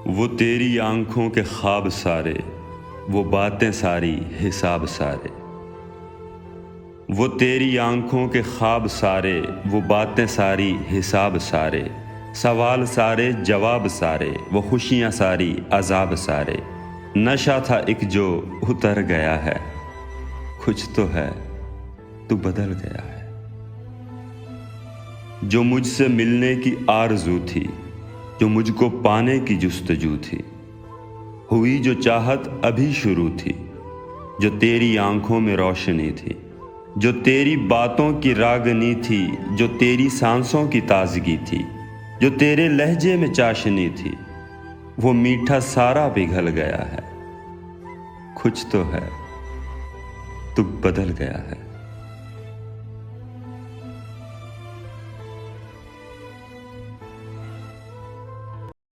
وہ تیری آنکھوں کے خواب سارے، وہ باتیں ساری حساب سارے۔ وہ تیری آنکھوں کے خواب سارے، وہ باتیں ساری حساب سارے۔ سوال سارے جواب سارے، وہ خوشیاں ساری عذاب سارے۔ نشہ تھا ایک جو اتر گیا ہے، کچھ تو ہے تو بدل گیا ہے۔ جو مجھ سے ملنے کی آرزو تھی، جو مجھ کو پانے کی جستجو تھی، ہوئی جو چاہت ابھی شروع تھی، جو تیری آنکھوں میں روشنی تھی، جو تیری باتوں کی راگنی تھی، جو تیری سانسوں کی تازگی تھی، جو تیرے لہجے میں چاشنی تھی، وہ میٹھا سارا پگھل گیا ہے، کچھ تو ہے تو بدل گیا ہے۔